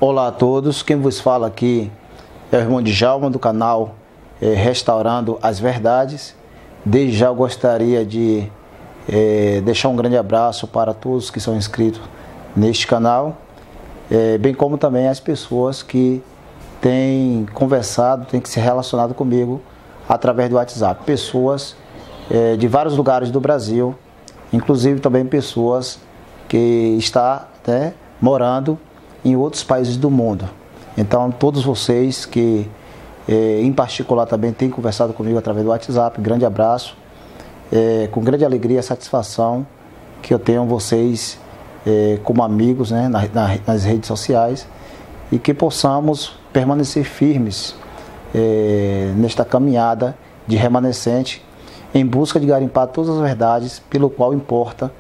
Olá a todos, quem vos fala aqui é o irmão Djalma do canal Restaurando as Verdades. Desde já eu gostaria de deixar um grande abraço para todos que são inscritos neste canal, bem como também as pessoas que têm conversado, têm se relacionado comigo através do WhatsApp. Pessoas de vários lugares do Brasil, inclusive também pessoas que estão morando em outros países do mundo. Então, todos vocês que, em particular, também têm conversado comigo através do WhatsApp, grande abraço, com grande alegria e satisfação que eu tenho vocês como amigos, nas redes sociais, e que possamos permanecer firmes nesta caminhada de remanescente em busca de garimpar todas as verdades, pelo qual importa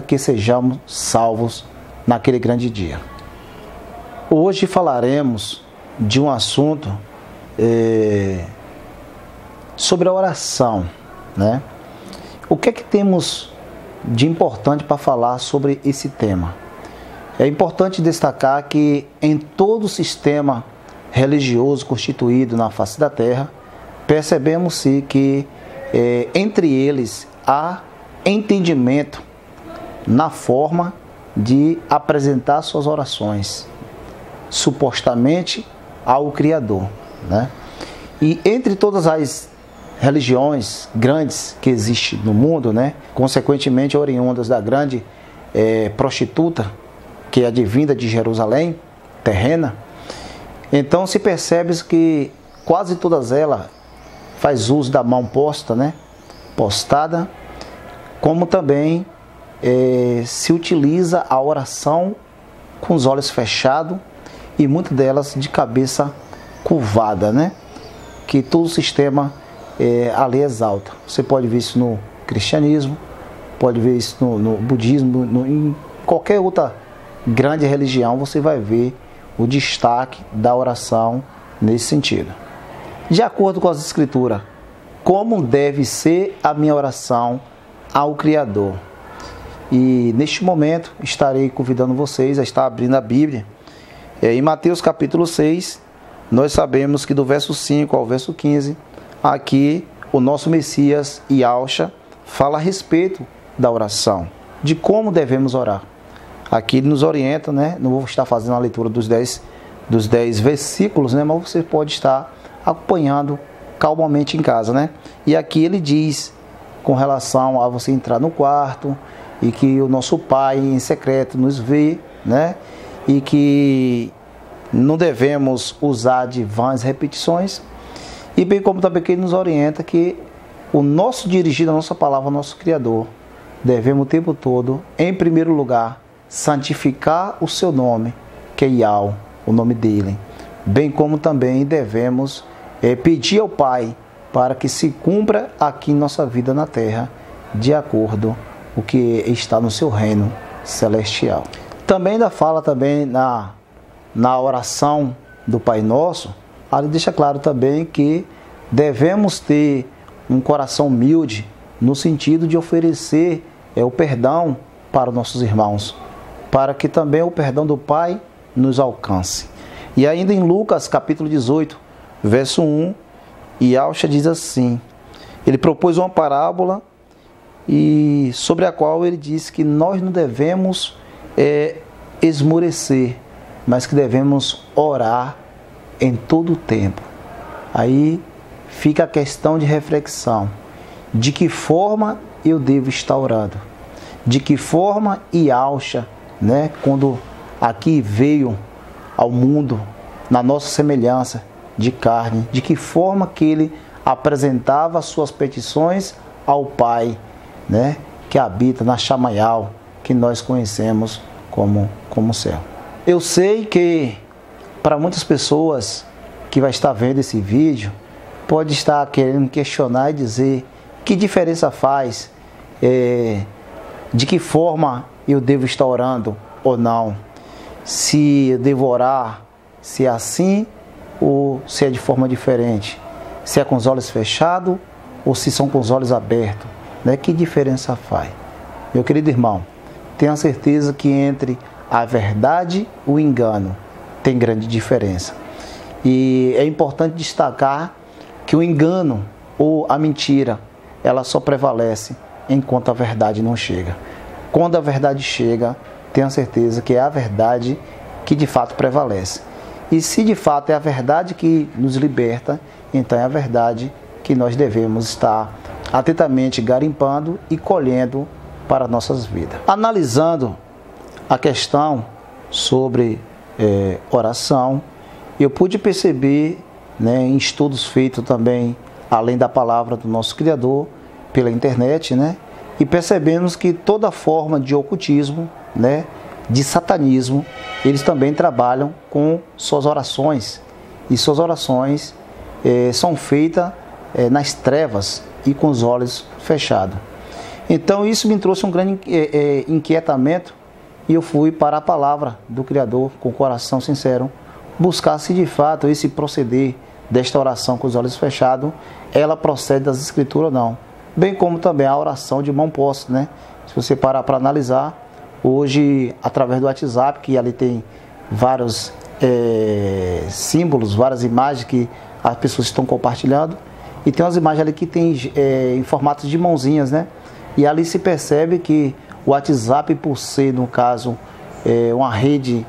que sejamos salvos naquele grande dia. Hoje falaremos de um assunto sobre a oração, né? O que é que temos de importante para falar sobre esse tema? É importante destacar que em todo o sistema religioso constituído na face da terra, percebemos-se que entre eles há entendimento na forma de apresentar suas orações, supostamente ao Criador, né? E entre todas as religiões grandes que existem no mundo, consequentemente oriundas da grande prostituta, que é advinda de Jerusalém, terrena, então se percebe que quase todas elas faz uso da mão posta, postada, como também se utiliza a oração com os olhos fechados e muitas delas de cabeça curvada, que todo o sistema ali exalta. Você pode ver isso no cristianismo, pode ver isso no budismo, em qualquer outra grande religião, você vai ver o destaque da oração nesse sentido. De acordo com as Escrituras, como deve ser a minha oração ao Criador? E neste momento estarei convidando vocês a estar abrindo a Bíblia. Em Mateus capítulo 6, nós sabemos que do verso 5 ao verso 15, aqui o nosso Messias Yahshua fala a respeito da oração, de como devemos orar. Aqui ele nos orienta, não vou estar fazendo a leitura dos 10 versículos, mas você pode estar acompanhando calmamente em casa, E aqui ele diz com relação a você entrar no quarto e que o nosso Pai em secreto nos vê, e que não devemos usar de vãs repetições, e bem como também que ele nos orienta que o nosso dirigido, a nossa palavra, ao nosso Criador, devemos o tempo todo, em primeiro lugar, santificar o seu nome, que é Yahweh, o nome dele, bem como também devemos pedir ao Pai para que se cumpra aqui em nossa vida na terra, de acordo com o que está no seu reino celestial. Também ainda fala também na oração do Pai Nosso, ali deixa claro também que devemos ter um coração humilde, no sentido de oferecer o perdão para os nossos irmãos, para que também o perdão do Pai nos alcance. E ainda em Lucas capítulo 18, verso 1, Yahshua diz assim, ele propôs uma parábola e sobre a qual ele disse que nós não devemos esmorecer, mas que devemos orar em todo o tempo. Aí fica a questão de reflexão, de que forma eu devo estar orando, de que forma Yahshua, quando aqui veio ao mundo na nossa semelhança de carne, de que forma que ele apresentava suas petições ao Pai, que habita na Shamayal, que nós conhecemos como céu. Eu sei que para muitas pessoas que vai estar vendo esse vídeo, pode estar querendo questionar e dizer que diferença faz, de que forma eu devo estar orando ou não, se eu devo orar, se é assim ou se é de forma diferente, se é com os olhos fechados ou se são com os olhos abertos, né? Que diferença faz? Meu querido irmão, tenha certeza que entre a verdade e o engano tem grande diferença. E é importante destacar que o engano ou a mentira, ela só prevalece enquanto a verdade não chega. Quando a verdade chega, tenha certeza que é a verdade que de fato prevalece. E se de fato é a verdade que nos liberta, então é a verdade que nós devemos estar atentamente garimpando e colhendo para nossas vidas. Analisando a questão sobre oração, eu pude perceber, né, em estudos feitos também, além da palavra do nosso Criador, pela internet, né, e percebemos que toda forma de ocultismo, né, de satanismo, eles também trabalham com suas orações. E suas orações são feitas nas trevas e com os olhos fechados. Então isso me trouxe um grande inquietamento e eu fui para a palavra do Criador com o coração sincero, buscar se de fato esse proceder desta oração com os olhos fechados, ela procede das Escrituras ou não. Bem como também a oração de mão posta, né? Se você parar para analisar, hoje através do WhatsApp, que ali tem vários símbolos, várias imagens que as pessoas estão compartilhando, e tem umas imagens ali que tem em formato de mãozinhas, né? E ali se percebe que o WhatsApp, por ser, no caso, uma rede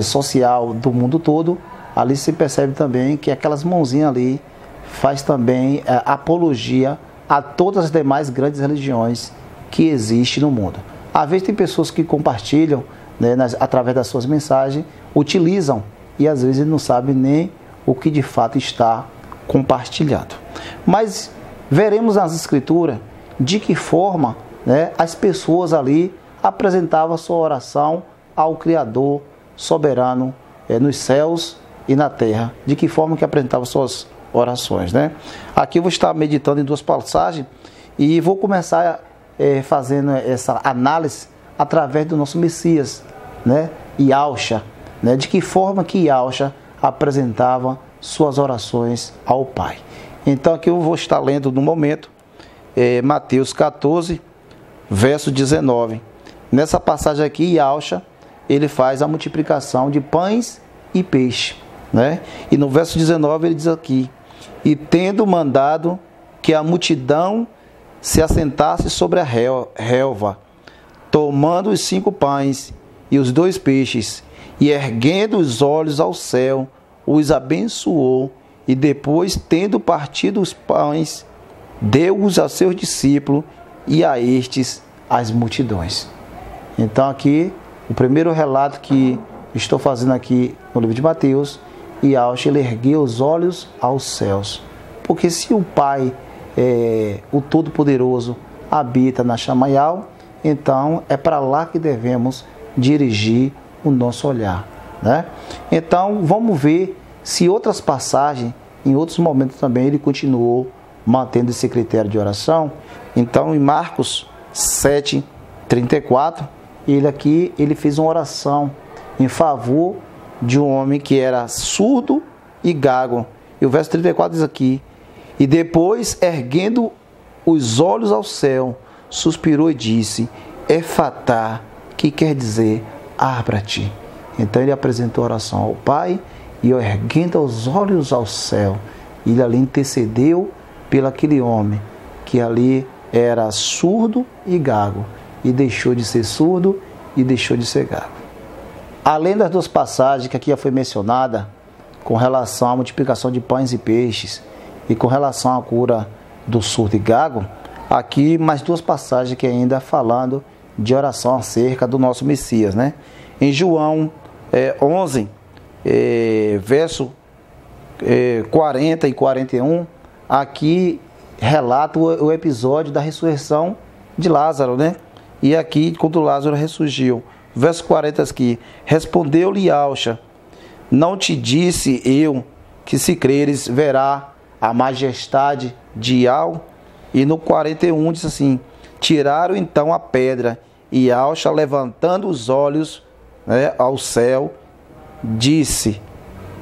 social do mundo todo, ali se percebe também que aquelas mãozinhas ali faz também apologia a todas as demais grandes religiões que existem no mundo. Às vezes tem pessoas que compartilham, né, através das suas mensagens, utilizam e às vezes não sabem nem o que de fato está compartilhando. Mas veremos nas Escrituras de que forma, né, as pessoas ali apresentavam a sua oração ao Criador soberano nos céus e na terra. De que forma que apresentavam suas orações, né? Aqui eu vou estar meditando em duas passagens e vou começar fazendo essa análise através do nosso Messias, né? Yahusha, né? De que forma que Yahusha apresentava suas orações ao Pai. Então aqui eu vou estar lendo no momento Mateus 14, verso 19. Nessa passagem aqui, Yahusha, ele faz a multiplicação de pães e peixe, né? E no verso 19 ele diz aqui: e tendo mandado que a multidão se assentasse sobre a relva, tomando os 5 pães e os 2 peixes, e erguendo os olhos ao céu, os abençoou, e depois, tendo partido os pães, deu-os a seus discípulos, e a estes as multidões. Então aqui, o primeiro relato que estou fazendo aqui no livro de Mateus, Yahusha, ele ergueu os olhos aos céus. Porque se o Pai, o Todo-Poderoso, habita na Chamayal, então é para lá que devemos dirigir o nosso olhar, né? Então vamos ver se outras passagens, em outros momentos também, ele continuou mantendo esse critério de oração. Então em Marcos 7:34, ele fez uma oração em favor de um homem que era surdo e gago. E o verso 34 diz aqui: e depois, erguendo os olhos ao céu, suspirou e disse: Efatá, que quer dizer abra-te. Então ele apresentou a oração ao Pai, e erguendo os olhos ao céu, ele ali intercedeu pelo aquele homem que ali era surdo e gago, e deixou de ser surdo e deixou de ser gago. Além das duas passagens que aqui já foi mencionada, com relação à multiplicação de pães e peixes e com relação à cura do surdo e gago, aqui mais duas passagens que ainda falando de oração acerca do nosso Messias, né? Em João 11, verso 40 e 41, aqui relata o episódio da ressurreição de Lázaro, né? E aqui, quando Lázaro ressurgiu, verso 40 aqui: respondeu-lhe Yahusha: não te disse eu que se creres verá a majestade de Iau? E no 41 diz assim: tiraram então a pedra, e Alcha, levantando os olhos, né, ao céu, disse: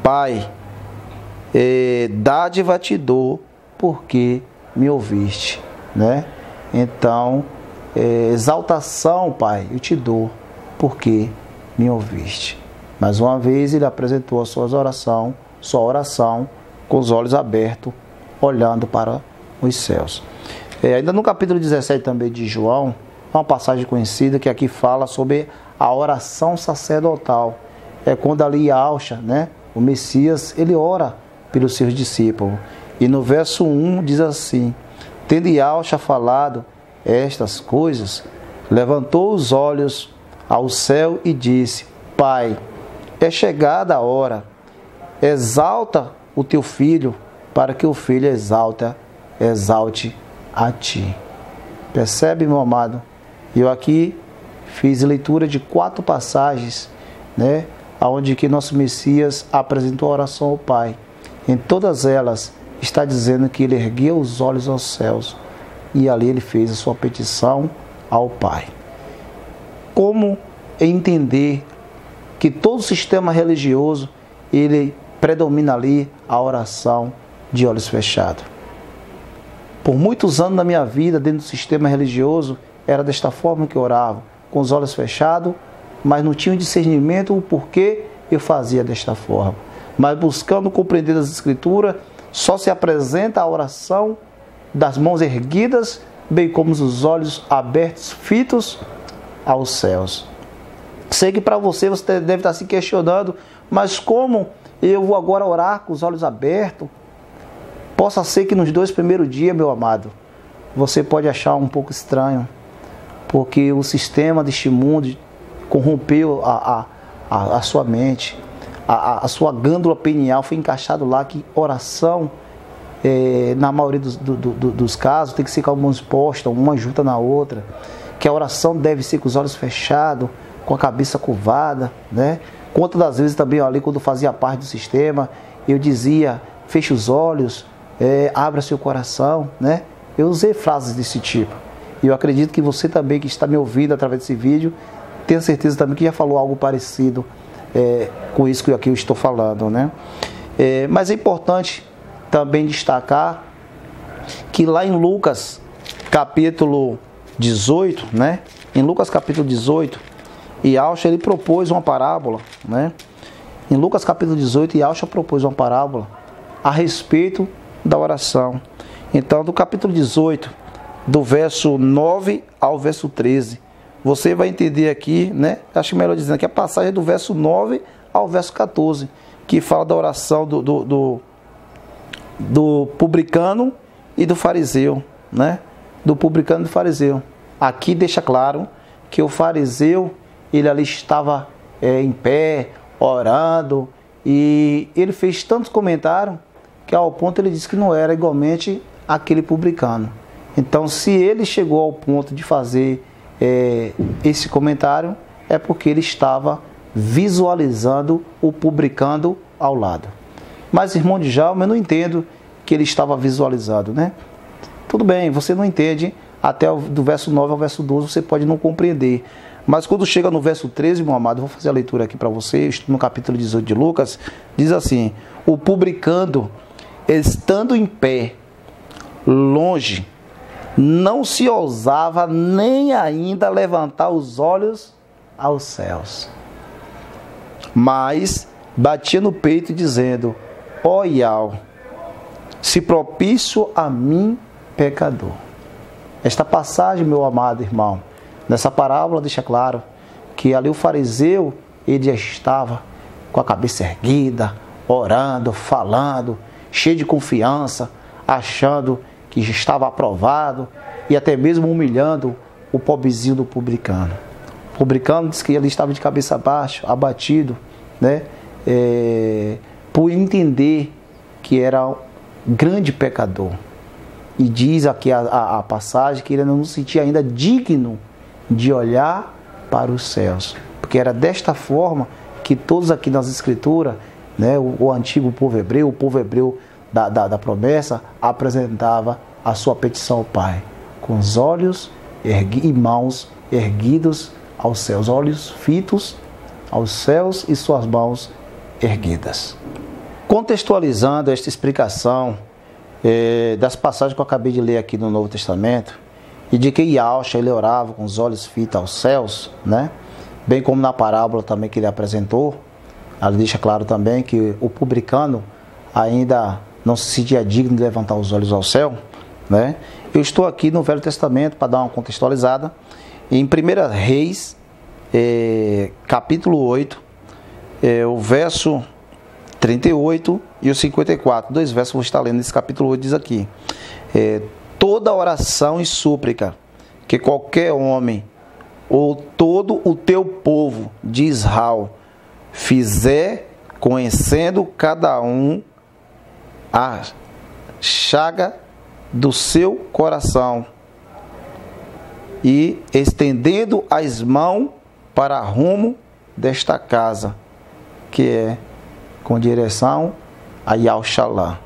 Pai, dádiva te dou, porque me ouviste, né? Então, exaltação, Pai, eu te dou, porque me ouviste. Mais uma vez ele apresentou a sua oração com os olhos abertos, olhando para os céus. Ainda no capítulo 17 também de João, uma passagem conhecida que aqui fala sobre a oração sacerdotal. É quando ali Alcha, né, o Messias, ele ora pelos seus discípulos. E no verso 1 diz assim: tendo Alcha falado estas coisas, levantou os olhos ao céu e disse: Pai, é chegada a hora, exalta o teu filho, para que o filho exalte a ti. Percebe, meu amado? Eu aqui fiz leitura de 4 passagens, né, onde que nosso Messias apresentou a oração ao Pai. Em todas elas está dizendo que ele ergueu os olhos aos céus e ali ele fez a sua petição ao Pai. Como entender que todo sistema religioso, ele predomina ali a oração de olhos fechados? Por muitos anos da minha vida, dentro do sistema religioso, era desta forma que eu orava, com os olhos fechados, mas não tinha discernimento o porquê eu fazia desta forma. Mas buscando compreender as Escrituras, só se apresenta a oração das mãos erguidas, bem como os olhos abertos, fitos aos céus. Sei que para você deve estar se questionando, mas como eu vou agora orar com os olhos abertos? Possa ser que nos 2 primeiros dias, meu amado, você pode achar um pouco estranho, porque o sistema deste mundo corrompeu a sua mente, a sua glândula pineal foi encaixado lá, que oração, na maioria dos casos, tem que ser com as mãos postas, uma junta na outra, que a oração deve ser com os olhos fechados, com a cabeça curvada, né? Quantas das vezes também ali, quando eu fazia parte do sistema, eu dizia: feche os olhos, abra seu coração, né? Eu usei frases desse tipo. E eu acredito que você também, que está me ouvindo através desse vídeo, tenha certeza também que já falou algo parecido com isso que aqui eu estou falando, né? Mas é importante também destacar que lá em Lucas capítulo 18, né? Em Lucas capítulo 18, Alcha, ele propôs uma parábola, né? Em Lucas capítulo 18, Alcha propôs uma parábola a respeito da oração. Então, do capítulo 18, do verso 9 ao verso 13, você vai entender aqui, né? Acho melhor dizendo que a passagem é do verso 9 ao verso 14, que fala da oração do publicano e do fariseu, né? Do publicano e do fariseu. Aqui deixa claro que o fariseu, ele ali estava em pé, orando, e ele fez tantos comentários que ao ponto ele disse que não era igualmente aquele publicano. Então, se ele chegou ao ponto de fazer esse comentário, é porque ele estava visualizando o publicano ao lado. Mas, irmão Djalma, eu não entendo que ele estava visualizando, né? Tudo bem, você não entende, até do verso 9 ao verso 12 você pode não compreender. Mas quando chega no verso 13, meu amado, eu vou fazer a leitura aqui para você, no capítulo 18 de Lucas, diz assim: o publicano, estando em pé, longe, não se ousava nem ainda levantar os olhos aos céus, mas batia no peito dizendo: ó Iau, se propício a mim, pecador. Esta passagem, meu amado irmão, nessa parábola deixa claro que ali o fariseu, ele já estava com a cabeça erguida, orando, falando, cheio de confiança, achando que já estava aprovado e até mesmo humilhando o pobrezinho do publicano. O publicano disse que ele estava de cabeça baixa, abatido, né? Por entender que era um grande pecador. E diz aqui a passagem que ele não se sentia ainda digno de olhar para os céus. Porque era desta forma que todos aqui nas Escrituras, né, o antigo povo hebreu, o povo hebreu da promessa, apresentava a sua petição ao Pai, com os olhos e mãos erguidos aos céus, olhos fitos aos céus e suas mãos erguidas. Contextualizando esta explicação das passagens que eu acabei de ler aqui no Novo Testamento, e de que Yahshua ele orava com os olhos fitos aos céus, né? Bem como na parábola também que ele apresentou, ela deixa claro também que o publicano ainda não se sentia digno de levantar os olhos ao céu, né? Eu estou aqui no Velho Testamento para dar uma contextualizada, em 1 Reis, capítulo 8, o verso 38 e o 54, dois versos que eu vou estar lendo nesse capítulo 8, diz aqui: toda oração e súplica que qualquer homem ou todo o teu povo de Israel fizer, conhecendo cada um a chaga do seu coração e estendendo as mãos para rumo desta casa, que é com direção a Yahushalá.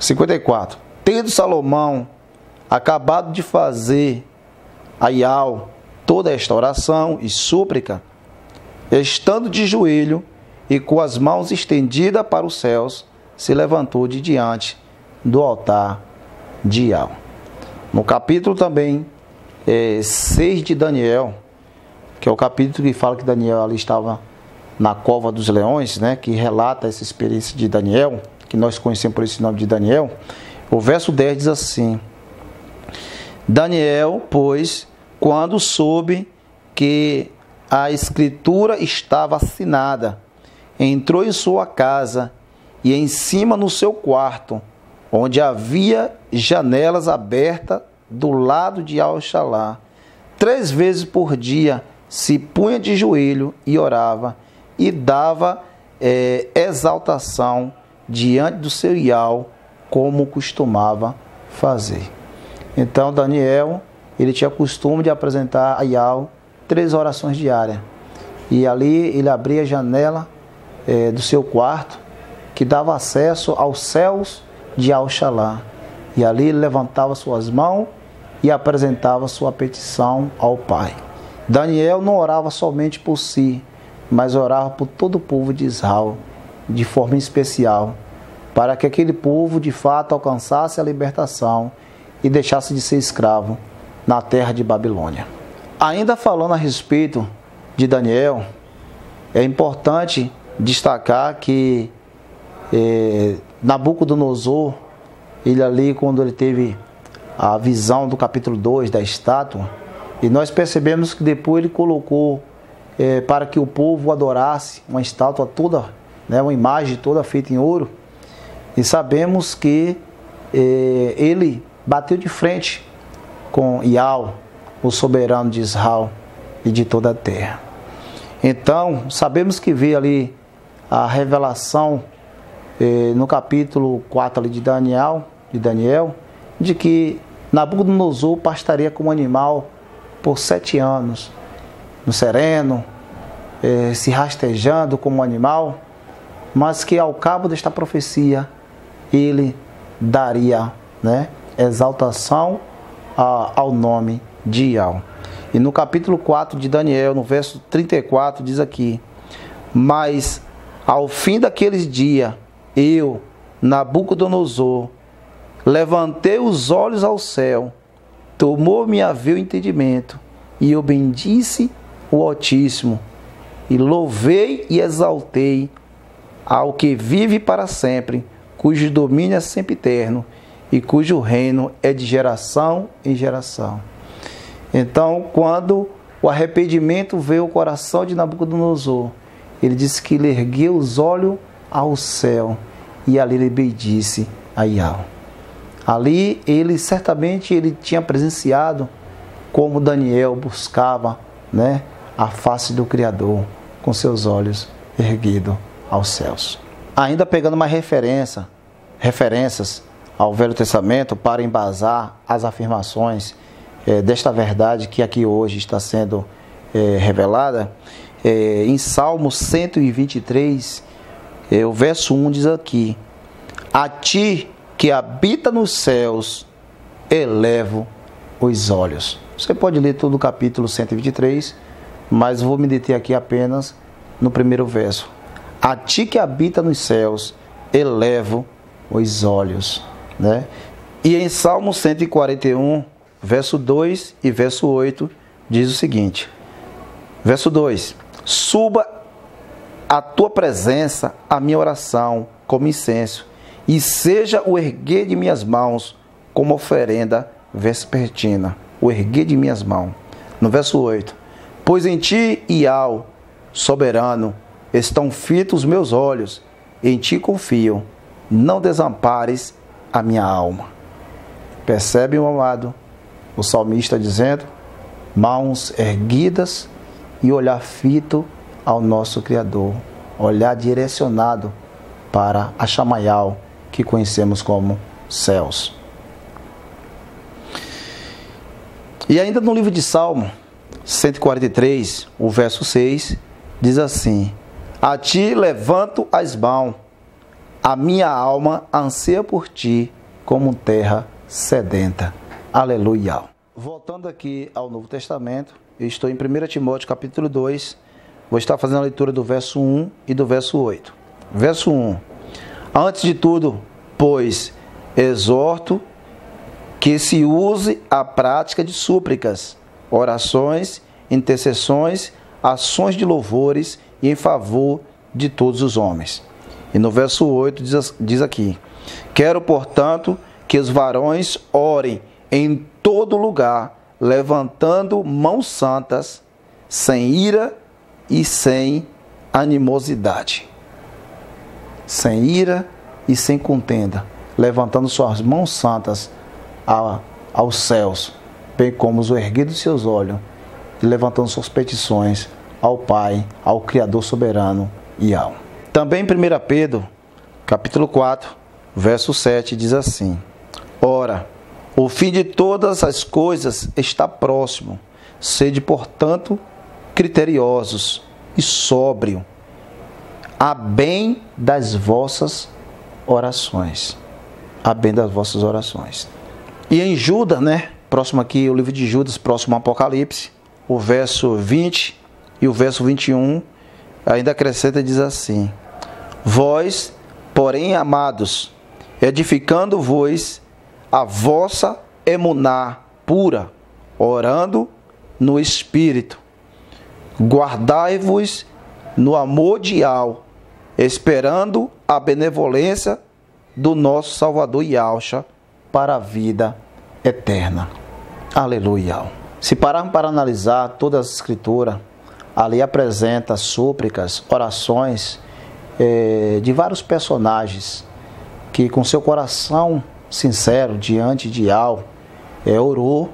54. Tendo Salomão acabado de fazer a Yahweh toda esta oração e súplica, estando de joelho e com as mãos estendidas para os céus, se levantou de diante do altar de Yahweh. No capítulo também 6 de Daniel, que é o capítulo que fala que Daniel ali estava na cova dos leões, né, que relata essa experiência de Daniel, que nós conhecemos por esse nome de Daniel. O verso 10 diz assim: Daniel, pois, quando soube que a escritura estava assinada, entrou em sua casa e em cima no seu quarto, onde havia janelas abertas do lado de Yahushalá, 3 vezes por dia se punha de joelho e orava, e dava exaltação diante do seu Yahweh, como costumava fazer. Então Daniel, ele tinha costume de apresentar a Yahweh 3 orações diárias, e ali ele abria a janela do seu quarto, que dava acesso aos céus de Yahushalá, e ali ele levantava suas mãos e apresentava sua petição ao Pai. Daniel não orava somente por si, mas orava por todo o povo de Israel, de forma especial, para que aquele povo de fato alcançasse a libertação e deixasse de ser escravo na terra de Babilônia. Ainda falando a respeito de Daniel, é importante destacar que Nabucodonosor, ele ali, quando ele teve a visão do capítulo 2 da estátua, e nós percebemos que depois ele colocou para que o povo adorasse uma estátua toda, né, uma imagem toda feita em ouro, e sabemos que ele bateu de frente com Yahweh, o soberano de Israel e de toda a terra. Então, sabemos que veio ali a revelação no capítulo 4 ali de Daniel, de que Nabucodonosor pastaria como animal por 7 anos, no sereno, se rastejando como animal, mas que ao cabo desta profecia ele daria, né, exaltação ao nome de Yahweh. E no capítulo 4 de Daniel, no verso 34, diz aqui: mas ao fim daqueles dias, eu, Nabucodonosor, levantei os olhos ao céu, tomou-me a ver o entendimento, e eu bendisse o Altíssimo, e louvei e exaltei ao que vive para sempre, cujo domínio é sempre eterno, e cujo reino é de geração em geração. Então, quando o arrependimento veio ao coração de Nabucodonosor, ele disse que ele ergueu os olhos ao céu, e ali ele bendisse a Yahweh. Ali ele certamente ele tinha presenciado como Daniel buscava, né, a face do Criador com seus olhos erguidos aos céus. Ainda pegando uma referências ao Velho Testamento para embasar as afirmações desta verdade que aqui hoje está sendo revelada, em Salmo 123, O verso 1 diz aqui: a ti que habita nos céus, elevo os olhos. Você pode ler todo o capítulo 123, mas vou me deter aqui apenas no primeiro verso. A ti que habita nos céus, elevo os olhos, né? E em Salmo 141, verso 2 e verso 8, diz o seguinte: verso 2: suba a tua presença a minha oração como incenso, e seja o erguer de minhas mãos como oferenda vespertina. O erguer de minhas mãos. No verso 8: pois em ti, Iau, soberano, estão fitos os meus olhos, em ti confio, não desampares a minha alma. Percebe, meu amado, o salmista dizendo: mãos erguidas e olhar fito ao nosso Criador, olhar direcionado para a Chamayal, que conhecemos como céus. E ainda no livro de Salmo 143, o verso 6, diz assim: a ti levanto as mãos, a minha alma anseia por ti como terra sedenta. Aleluia. Voltando aqui ao Novo Testamento, eu estou em 1 Timóteo capítulo 2, vou estar fazendo a leitura do verso 1 e do verso 8. Verso 1: antes de tudo, pois, exorto que se use a prática de súplicas, orações, intercessões, ações de louvores e em favor de todos os homens. E no verso 8 diz aqui: quero, portanto, que os varões orem em todo lugar, levantando mãos santas, sem ira e sem animosidade. Sem ira e sem contenda, levantando suas mãos santas aos céus, bem como os erguidos de seus olhos, e levantando suas petições ao Pai, ao Criador soberano e ao. Também em 1 Pedro, capítulo 4, verso 7, diz assim: ora, o fim de todas as coisas está próximo. Sede, portanto, criteriosos e sóbrio, a bem das vossas orações. A bem das vossas orações. E em Judas, né? Próximo aqui, o livro de Judas, próximo ao Apocalipse, o verso 20 e o verso 21, ainda acrescenta e diz assim: vós, porém, amados, edificando-vos a vossa emuná pura, orando no Espírito, guardai-vos no amor dial, esperando a benevolência do nosso Salvador Yahshua para a vida eterna. Aleluia. Se pararmos para analisar toda a Escritura, ali apresenta súplicas, orações de vários personagens que com seu coração sincero diante de Yahweh orou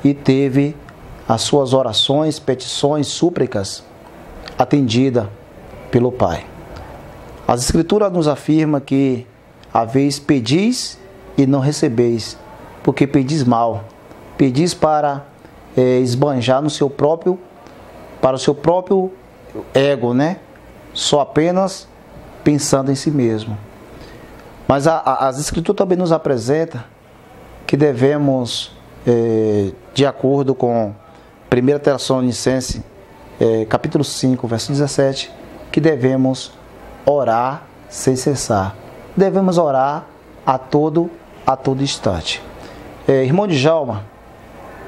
e teve as suas orações, petições, súplicas atendidas pelo Pai. As Escrituras nos afirmam que haveis pedis e não recebeis, porque pedis mal, pedis para esbanjar no seu próprio, para o seu próprio ego, né? Só apenas pensando em si mesmo. Mas as Escrituras também nos apresentam que devemos, de acordo com 1 Tessalonicenses, capítulo 5, verso 17, que devemos orar sem cessar. Devemos orar a todo instante. Irmão Djalma,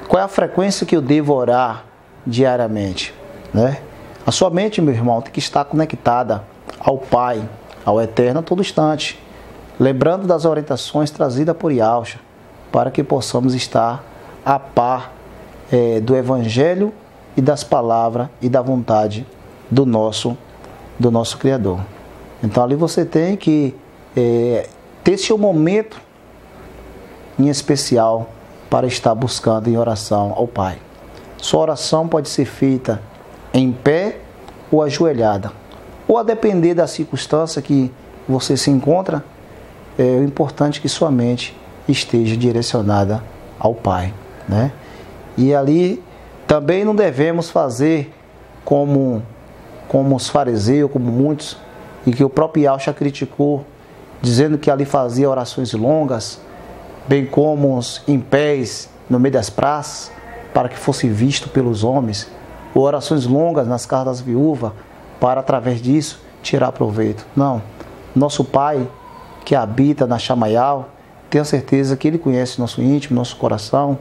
qual é a frequência que eu devo orar diariamente? Né? A sua mente, meu irmão, tem que estar conectada ao Pai, ao Eterno a todo instante, lembrando das orientações trazidas por Yahshua, para que possamos estar a par do Evangelho e das palavras e da vontade do nosso Criador. Então ali você tem que ter seu momento em especial para estar buscando em oração ao Pai. Sua oração pode ser feita em pé ou ajoelhada, ou a depender da circunstância que você se encontra. O importante é que sua mente esteja direcionada ao Pai, né? E ali também não devemos fazer como os fariseus, como muitos e que o próprio Yahshua criticou, dizendo que ali fazia orações longas, bem como em pés no meio das praças, para que fosse visto pelos homens, ou orações longas nas casas das viúvas, para através disso tirar proveito. Não, nosso Pai que habita na Chamayal, tenha certeza que Ele conhece nosso íntimo, nosso coração.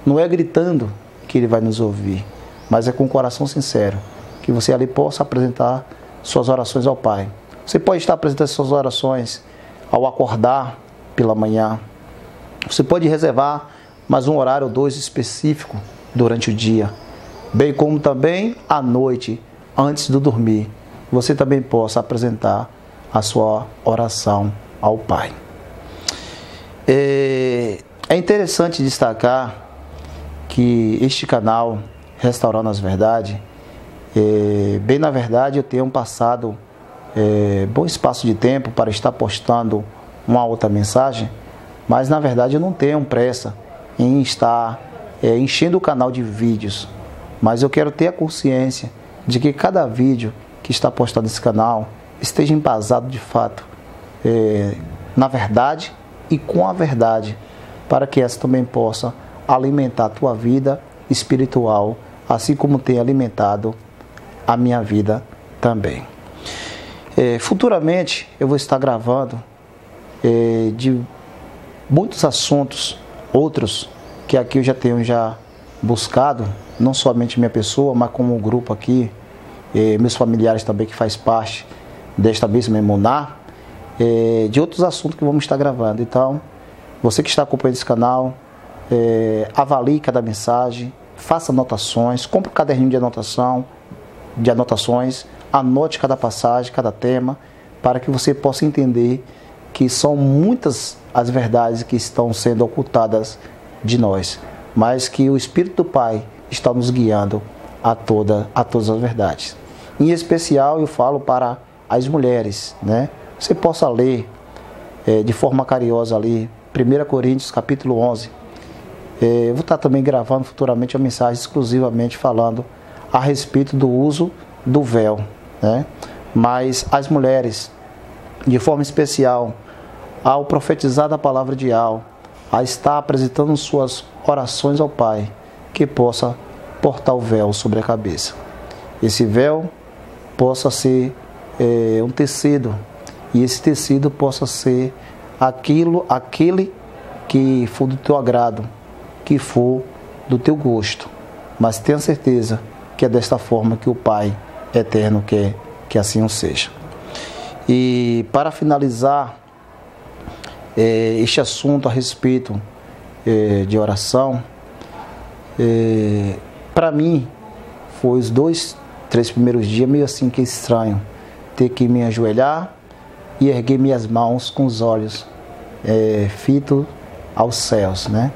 Não é gritando que Ele vai nos ouvir, mas é com o coração sincero, que você ali possa apresentar suas orações ao Pai. Você pode estar apresentando suas orações ao acordar pela manhã. Você pode reservar mais um horário ou dois específico durante o dia, bem como também à noite, antes de dormir. Você também possa apresentar a sua oração ao Pai. É interessante destacar que este canal, Restaurando as Verdades, bem na verdade eu tenho passado bom espaço de tempo para estar postando uma outra mensagem, mas na verdade eu não tenho pressa em estar enchendo o canal de vídeos, mas eu quero ter a consciência de que cada vídeo que está postado nesse canal esteja embasado de fato na verdade e com a verdade, para que essa também possa alimentar a tua vida espiritual, assim como tem alimentado a minha vida também. Futuramente eu vou estar gravando de muitos assuntos, outros que aqui eu já tenho buscado, não somente minha pessoa, mas como um grupo aqui, meus familiares também que faz parte desta mesma Emuná, de outros assuntos que vamos estar gravando. Então, você que está acompanhando esse canal, avalie cada mensagem, faça anotações, compre um caderninho de anotações, anote cada passagem, cada tema, para que você possa entender que são muitas as verdades que estão sendo ocultadas de nós, mas que o Espírito do Pai está nos guiando a todas as verdades. Em especial, eu falo para as mulheres, né? Você possa ler de forma carinhosa ali, 1 Coríntios capítulo 11. Eu vou estar também gravando futuramente uma mensagem exclusivamente falando a respeito do uso do véu, né? Mas as mulheres, de forma especial, ao profetizar da palavra de Yahweh, a estar apresentando suas orações ao Pai, que possa portar o véu sobre a cabeça. Esse véu possa ser um tecido, e esse tecido possa ser aquele que for do teu agrado, que for do teu gosto, mas tenha certeza que é desta forma que o Pai Eterno quer que assim o seja. E para finalizar este assunto a respeito de oração, para mim foi os 2, 3 primeiros dias meio assim que estranho, ter que me ajoelhar e erguer minhas mãos com os olhos fitos aos céus, né?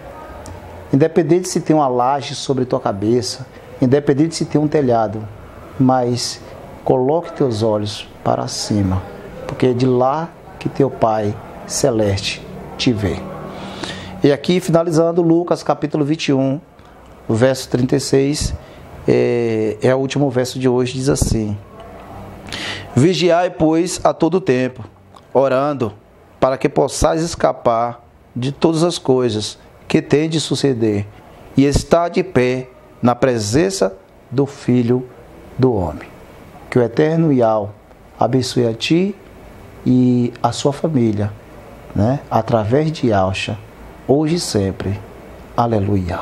Independente se tem uma laje sobre tua cabeça, independente se tem um telhado, mas coloque teus olhos para cima, porque é de lá que teu Pai Celeste te vê. E aqui, finalizando, Lucas capítulo 21, o verso 36, é o último verso de hoje, diz assim: Vigiai, pois, a todo tempo, orando, para que possais escapar de todas as coisas que tem de suceder, e estar de pé na presença do Filho do Homem. Que o Eterno Yahweh abençoe a ti e a sua família, né? Através de Yahshua, hoje e sempre. Aleluia.